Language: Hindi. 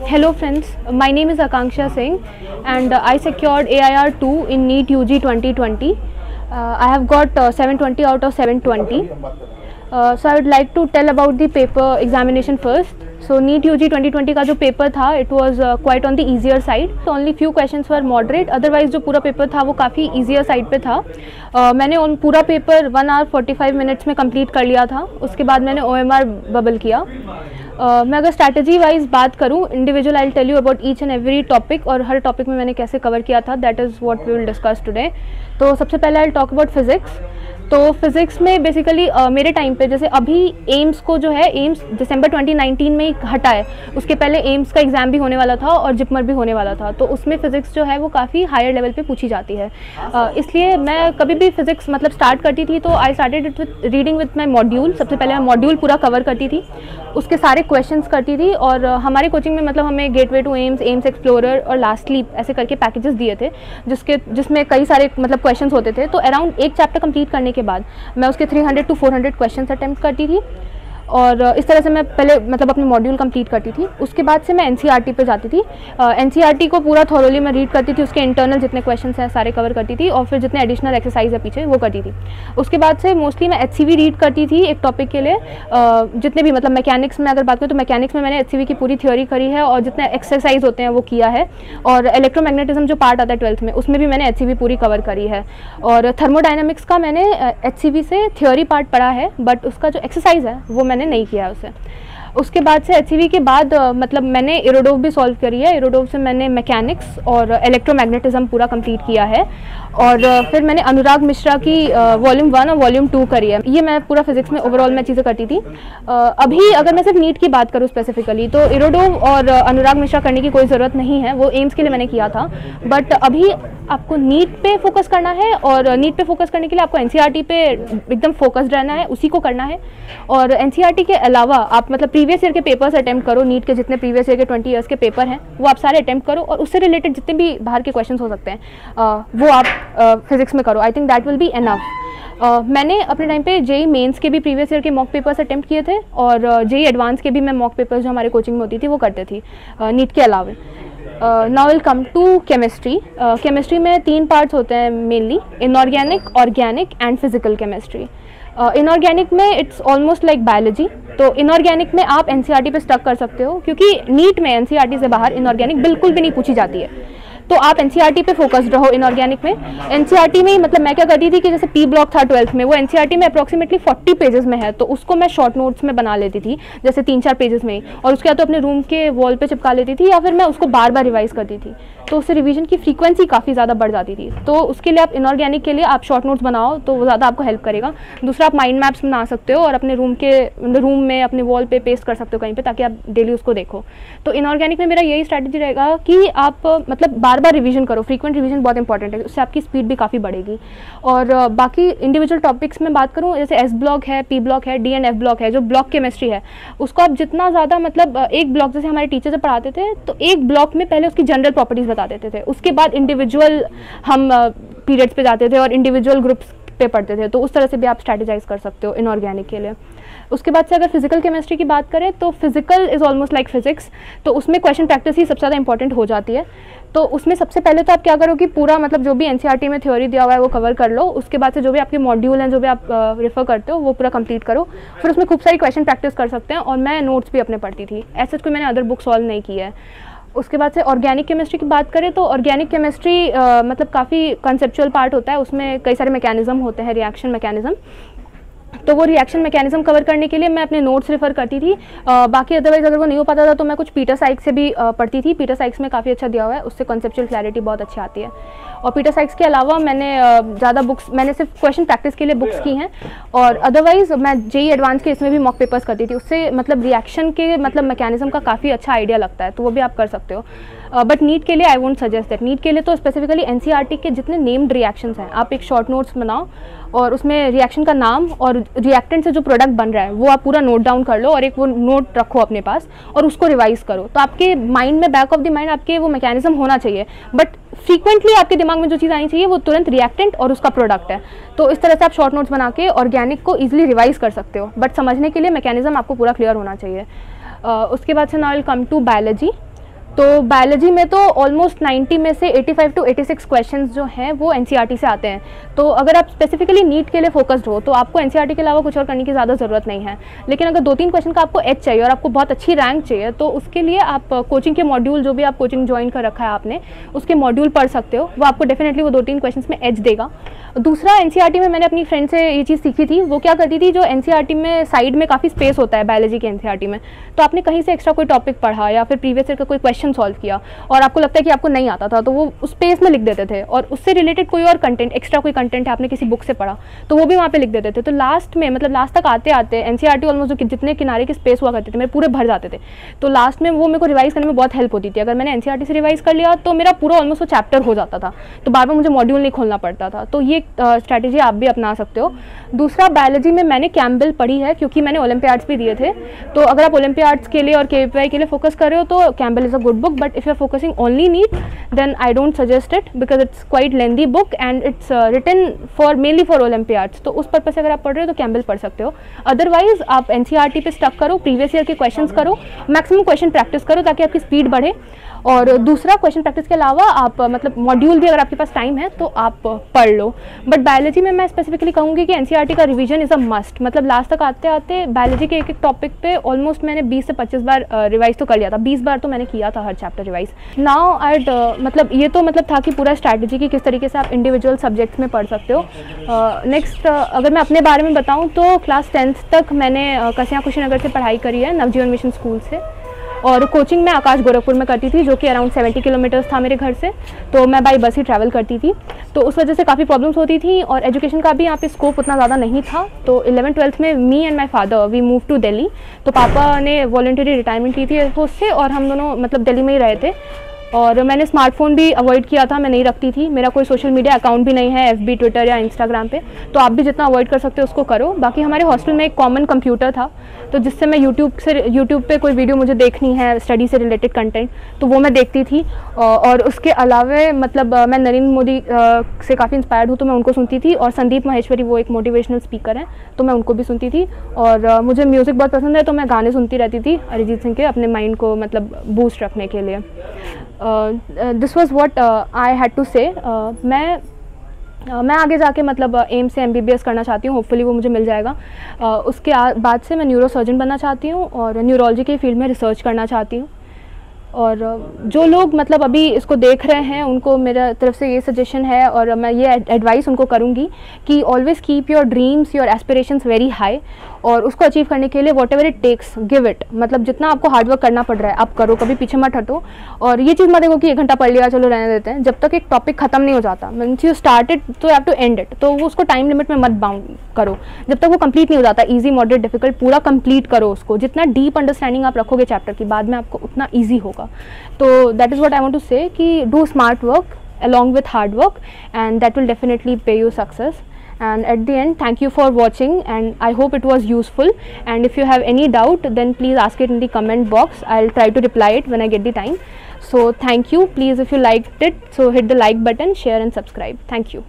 Hello friends, my name is Akanksha Singh and I secured AIR 2 in NEET UG 2020. I have got 720 out of 720. So I would like to tell about the paper examination first. So NEET UG 2020 का जो पेपर था it was quite on the easier side. So only few questions were moderate. Otherwise जो पूरा पेपर था वो काफ़ी easier side पे था. मैंने उन पूरा पेपर 1 hour 45 minutes में complete कर लिया था. उसके बाद मैंने OMR बबल किया. मैं अगर स्ट्रैटेजी वाइज बात करूँ individual I will tell you about each and every topic और हर टॉपिक में मैंने कैसे कवर किया था. That is what we will discuss today. तो सबसे पहले I will talk about physics. तो फिज़िक्स में बेसिकली मेरे टाइम पे जैसे अभी एम्स को जो है एम्स दिसंबर 2019 में ही हटा है. उसके पहले एम्स का एग्ज़ाम भी होने वाला था और जिपमर भी होने वाला था. तो उसमें फ़िज़िक्स जो है वो काफ़ी हायर लेवल पे पूछी जाती है. इसलिए मैं कभी भी फिज़िक्स मतलब स्टार्ट करती थी तो I started it with reading with my module. सबसे पहले मैं मॉड्यूल पूरा कवर करती थी, उसके सारे क्वेश्चंस करती थी. और हमारे कोचिंग में मतलब हमें gateway to AIIMS, AIIMS explorer और लास्ट लीप ऐसे करके पैकेजेस दिए थे जिसमें कई सारे मतलब क्वेश्चंस होते थे. तो अराउंड एक चैप्टर कंप्लीट करने के बाद मैं उसके 300 to 400 क्वेश्चंस अटेम्प्ट करती थी और इस तरह से मैं पहले मतलब अपनी मॉड्यूल कंप्लीट करती थी. उसके बाद से मैं एनसीईआरटी पे जाती थी. एनसीईआरटी को पूरा थॉरोली मैं रीड करती थी, उसके इंटरनल जितने क्वेश्चंस हैं सारे कवर करती थी और फिर जितने एडिशनल एक्सरसाइज है पीछे वो करती थी. उसके बाद से मोस्टली मैं एचसीवी रीड करती थी एक टॉपिक के लिए. जितने भी मतलब मैकेनिक्स में अगर बात करूँ तो मैकेनिक्स में मैंने एचसीवी की पूरी थ्योरी करी है और जितने एक्सरसाइज होते हैं वो किया है. और इलेक्ट्रोमैग्नेटिज्म जो पार्ट आता है 12th में उसमें भी मैंने एचसीवी पूरी कवर करी है. और थर्मोडायनामिक्स का मैंने एचसीवी से थ्योरी पार्ट पढ़ा है बट उसका जो एक्सरसाइज है वो मैंने नहीं किया है उसे. उसके बाद से एचसीवी के बाद मतलब मैंने एरोडोव भी सॉल्व करी है. एरोडोव से मैंने मैकेनिक्स और इलेक्ट्रोमैग्नेटिज्म पूरा कंप्लीट किया है. और फिर मैंने अनुराग मिश्रा की वॉल्यूम 1 और वॉल्यूम 2 करी है. ये मैं पूरा फिजिक्स में ओवरऑल मैं चीज़ें करती थी. अभी अगर मैं सिर्फ नीट की बात करूँ स्पेसिफिकली तो एरोडोव और अनुराग मिश्रा करने की कोई ज़रूरत नहीं है, वो एम्स के लिए मैंने किया था. बट अभी आपको नीट पे फोकस करना है और नीट पे फोकस करने के लिए आपको एनसीईआरटी पे एकदम फोकस्ड रहना है, उसी को करना है. और एनसीईआरटी के अलावा आप मतलब प्रीवियस ईयर के पेपर्स अटेम्प्ट करो. नीट के जितने प्रीवियस ईयर के 20 ईयर्स के पेपर हैं वो आप सारे अटेम्प्ट करो और उससे रिलेटेड जितने भी बाहर के क्वेश्चंस हो सकते हैं वो आप फिजिक्स में करो. I think that will be enough. मैंने अपने टाइम पे जेई मेंस के भी प्रीवियस ईयर के मॉक पेपर्स अटेम्प्ट किए थे और जेई एडवांस के भी मैं मॉक पेपर्स जो हमारे कोचिंग में होती थी वो करते थी नीट के अलावा. Now will come to chemistry. Chemistry में 3 पार्ट्स होते हैं mainly: inorganic, organic and physical chemistry. Inorganic में इट्स ऑलमोस्ट लाइक बायोलॉजी. तो इनऑर्गेनिक में आप एनसीईआरटी पे स्टक कर सकते हो क्योंकि नीट में एनसीईआरटी से बाहर इनऑर्गेनिक बिल्कुल भी नहीं पूछी जाती है. तो आप एनसीईआरटी पे फोकस्ड रहो इनऑर्गेनिक में. एनसीईआरटी में मतलब मैं क्या करती थी कि जैसे पी ब्लॉक था 12th में, वो एनसीईआरटी में अप्रॉक्सीमेटली 40 पेजेस में है तो उसको मैं शॉर्ट नोट्स में बना लेती थी जैसे 3-4 पेजेस में, और उसके बाद तो अपने रूम के वॉल पे चिपका लेती थी या फिर मैं उसको बार बार रिवाइज करती थी. तो उससे रिवीजन की फ्रीक्वेंसी काफ़ी ज़्यादा बढ़ जाती थी. तो उसके लिए आप इनऑर्गेनिक के लिए आप शॉर्ट नोट्स बनाओ तो वो ज़्यादा आपको हेल्प करेगा. दूसरा आप माइंड मैप्स बना सकते हो और अपने रूम में अपने वॉल पे पेस्ट कर सकते हो कहीं पे ताकि आप डेली उसको देखो. तो इनऑर्गेनिक में मेरा यही स्ट्रैटेजी रहेगा कि आप मतलब बार बार रिवीजन करो. फ्रीक्वेंट रिवीजन बहुत इंपॉर्टेंट है, उससे आपकी स्पीड भी काफ़ी बढ़ेगी. और बाकी इंडिविजुअल टॉपिक्स में बात करूँ जैसे एस ब्लॉक है, पी ब्लॉक है, डी एंड एफ ब्लॉक है. जो ब्लॉक केमिस्ट्री है उसको आप जितना ज़्यादा मतलब एक ब्लॉक जैसे हमारे टीचर से पढ़ाते थे तो एक ब्लॉक में पहले उसकी जनरल प्रॉपर्टीज़ बता देते थे, उसके बाद इंडिविजुअल हम पीरियड्स पे जाते थे और इंडिविजुअल ग्रुप्स पे पढ़ते थे. तो उस तरह से भी आप स्ट्रैटेजाइज कर सकते हो इनऑर्गेनिक के लिए. उसके बाद से अगर फिजिकल केमिस्ट्री की बात करें तो physical is almost like physics. तो उसमें क्वेश्चन प्रैक्टिस ही सबसे ज़्यादा इंपॉर्टेंट हो जाती है. तो उसमें सबसे पहले तो आप क्या करो कि पूरा मतलब जो भी एनसीईआरटी में थ्योरी दिया हुआ है वो कवर कर लो. उसके बाद से जो भी आपके मॉड्यूल हैं जो भी आप रेफर करते हो वो पूरा कंप्लीट करो. फिर उसमें खूब सारी क्वेश्चन प्रैक्टिस कर सकते हैं और मैं नोट्स भी अपने पढ़ती थी. ऐसे कोई मैंने अदर बुक सॉल्व नहीं की है. उसके बाद से ऑर्गेनिक केमिस्ट्री की बात करें तो ऑर्गेनिक केमिस्ट्री मतलब काफ़ी कंसेप्चुअल पार्ट होता है. उसमें कई सारे मैकेनिज्म होते हैं, रिएक्शन मैकेनिज्म. तो वो रिएक्शन मैकेनिज्म कवर करने के लिए मैं अपने नोट्स रेफर करती थी. बाकी अदरवाइज अगर वो नहीं हो पाता था तो मैं कुछ पीटर साइक्स से भी पढ़ती थी. पीटर साइक्स में काफ़ी अच्छा दिया हुआ है, उससे कॉन्सेप्चुअल क्लैरिटी बहुत अच्छी आती है. और पीटर साइक्स के अलावा मैंने ज़्यादा बुक्स मैंने सिर्फ क्वेश्चन प्रैक्टिस के लिए बुक्स की हैं. और अदरवाइज मैं जेई एडवांस के इसमें भी मॉक पेपर्स करती थी. उससे मतलब रिएक्शन के मतलब मैकेनिज्म का काफ़ी अच्छा आइडिया लगता है, तो वो भी आप कर सकते हो. बट नीट के लिए I won't suggest that. NEET के लिए तो स्पेसिफिकली एनसीईआरटी के जितने नेम्ड रिएक्शंस हैं आप एक शॉर्ट नोट्स बनाओ और उसमें रिएक्शन का नाम और रिएक्टेंट से जो प्रोडक्ट बन रहा है वो आप पूरा नोट डाउन कर लो और एक वो नोट रखो अपने पास और उसको रिवाइज करो. तो आपके माइंड में बैक ऑफ द माइंड आपके वो मैकेनिज्म होना चाहिए. बट फ्रीक्वेंटली आपके दिमाग में जो चीज़ आनी चाहिए वो तुरंत रिएक्टेंट और उसका प्रोडक्ट है. तो इस तरह से आप शॉर्ट नोट्स बना के ऑर्गेनिक को ईजिली रिवाइज कर सकते हो. बट समझने के लिए मैकेनिज्म आपको पूरा क्लियर होना चाहिए. उसके बाद से now will come to biology. तो बायोलॉजी में तो ऑलमोस्ट 90 में से 85 to 86 क्वेश्चंस जो हैं वो एनसीईआरटी से आते हैं। तो अगर आप स्पेसिफिकली नीट के लिए फोकस्ड हो तो आपको एनसीईआरटी के अलावा कुछ और करने की ज़्यादा ज़रूरत नहीं है। लेकिन अगर 2-3 क्वेश्चन का आपको एच चाहिए और आपको बहुत अच्छी रैंक चाहिए तो उसके लिए आप कोचिंग के मॉड्यूल, जो भी आप कोचिंग ज्वाइन कर रखा है आपने, उसके मॉड्यूल पढ़ सकते हो। वो आपको डेफिनेटली वो 2-3 क्वेश्चन में एच देगा। दूसरा, एनसीईआरटी में मैंने अपनी फ्रेंड से ये चीज़ सीखी थी। वो क्या करती थी, जो एनसीईआरटी में साइड में काफ़ी स्पेस होता है बायोलॉजी के एनसीईआरटी में, तो आपने कहीं से एक्स्ट्रा कोई टॉपिक पढ़ा या फिर प्रीवियस ईयर का कोई क्वेश्चन सॉल्व किया और आपको लगता है कि आपको नहीं आता था, तो वो उस स्पेस में लिख देते थे और उससे रिलेटेड कोई और कंटेंट, एक्स्ट्रा कोई कंटेंट है आपने किसी बुक से पढ़ा तो वो भी वहाँ पे लिख देते थे। तो लास्ट में, मतलब लास्ट तक आते आते एनसीईआरटी ऑलमोस्ट जितने किनारे के स्पेस हुआ करते थे मेरे पूरे भर जाते थे। तो लास्ट में वो मेरे को रिवाइज करने में बहुत हेल्प होती थी। अगर मैंने एनसीईआरटी से रिवाइज कर लिया तो मेरा पूरा ऑलमोस्ट वो चैप्टर हो जाता था, तो बार बार मुझे मॉड्यूल नहीं खोलना पड़ता था। तो ये स्ट्रैटेजी आप भी अपना सकते हो। दूसरा, बायोलॉजी में मैंने कैम्बेल पढ़ी है क्योंकि मैंने ओलंपियाड्स भी दिए थे। तो अगर आप ओलंपियाड्स के लिए और केवीपीआई के लिए फोकस कर रहे हो तो Campbell is a good book, but if you are focusing only NEET then I don't suggest it because it's quite lengthy book and it's written for mainly for olympiads. तो उस पर्पज से अगर आप पढ़ रहे हो तो कैम्बेल पढ़ सकते हो। अदरवाइज आप एनसीईआरटी पे स्टक करो, प्रीवियस ईयर के क्वेश्चंस करो, मैक्सिमम क्वेश्चन प्रैक्टिस करो ताकि आपकी स्पीड बढ़े। और दूसरा, क्वेश्चन प्रैक्टिस के अलावा आप मतलब मॉड्यूल भी अगर आपके पास टाइम है तो आप पढ़ लो। बट बायोलॉजी में मैं स्पेसिफिकली कहूँगी कि एनसीईआरटी का रिवीजन इज़ अ मस्ट। मतलब लास्ट तक आते आते बायोलॉजी के एक एक टॉपिक पे ऑलमोस्ट मैंने 20 से 25 बार रिवाइज तो कर लिया था। 20 बार तो मैंने किया था हर चैप्टर रिवाइज। नाउ आइड मतलब ये तो मतलब था कि पूरा स्ट्रैटेजी की किस तरीके से आप इंडिविजुअल सब्जेक्ट्स में पढ़ सकते हो। नेक्स्ट, अगर मैं अपने बारे में बताऊँ तो क्लास 10th तक मैंने कसिया कुशीनगर से पढ़ाई करी है, नवजीवन मिशन स्कूल से। और कोचिंग मैं आकाश गोरखपुर में करती थी जो कि अराउंड 70 किलोमीटर्स था मेरे घर से, तो मैं बाई बस ही ट्रैवल करती थी। तो उस वजह से काफ़ी प्रॉब्लम्स होती थी और एजुकेशन का भी यहाँ पे स्कोप उतना ज़्यादा नहीं था। तो 11th-12th में me and my father we move to Delhi. तो पापा ने वॉलंटरी रिटायरमेंट की थी एयरफोर्स से और हम दोनों मतलब दिल्ली में ही रहे थे। और मैंने स्मार्टफोन भी अवॉइड किया था, मैं नहीं रखती थी। मेरा कोई सोशल मीडिया अकाउंट भी नहीं है FB, ट्विटर या इंस्टाग्राम पे। तो आप भी जितना अवॉइड कर सकते हो उसको करो। बाकी हमारे हॉस्टल में एक कॉमन कंप्यूटर था, तो जिससे मैं यूट्यूब पे कोई वीडियो मुझे देखनी है स्टडी से रिलेटेड कंटेंट तो वो मैं देखती थी। और उसके अलावा मतलब मैं नरेंद्र मोदी से काफ़ी इंस्पायर्ड हूँ तो मैं उनको सुनती थी। और संदीप माहेश्वरी वो एक मोटिवेशनल स्पीकर हैं तो मैं उनको भी सुनती थी। और मुझे म्यूज़िक बहुत पसंद है तो मैं गाने सुनती रहती थी अरिजीत सिंह के, अपने माइंड को मतलब बूस्ट रखने के लिए। This was what I had to say. मैं आगे जाके मतलब एम से MBBS करना चाहती हूँ, होपफुली वो मुझे मिल जाएगा। उसके बाद से मैं न्यूरो सर्जन बनना चाहती हूँ और न्यूरोलॉजी के फील्ड में रिसर्च करना चाहती हूँ। और जो लोग मतलब अभी इसको देख रहे हैं उनको मेरा तरफ से ये सजेशन है और मैं ये एडवाइस उनको करूँगी कि always keep your dreams, your aspirations very high और उसको अचीव करने के लिए whatever it takes give it. मतलब जितना आपको हार्डवर्क करना पड़ रहा है आप करो, कभी पीछे मत हटो। और ये चीज़ मत देखो कि 1 घंटा पढ़ लिया चलो रहने देते हैं। जब तक एक टॉपिक खत्म नहीं हो जाता, मीन्स यू स्टार्टेड तो you have to end it, तो वो उसको टाइम लिमिट में मत बाउंड करो। जब तक वो कंप्लीट नहीं हो जाता, ईजी, मॉडरेट, डिफिकल्ट, पूरा कंप्लीट करो उसको। जितना डीप अंडरस्टैंडिंग आप रखोगे चैप्टर की, बाद में आपको उतना ईजी होगा। तो that is what I want to say कि do smart work along with hard work and that will definitely pay you success. And at the end, thank you for watching and I hope it was useful. And if you have any doubt then please ask it in the comment box. I'll try to reply it when I get the time. So thank you. Please, if you liked it, so hit the like button, share and subscribe. Thank you.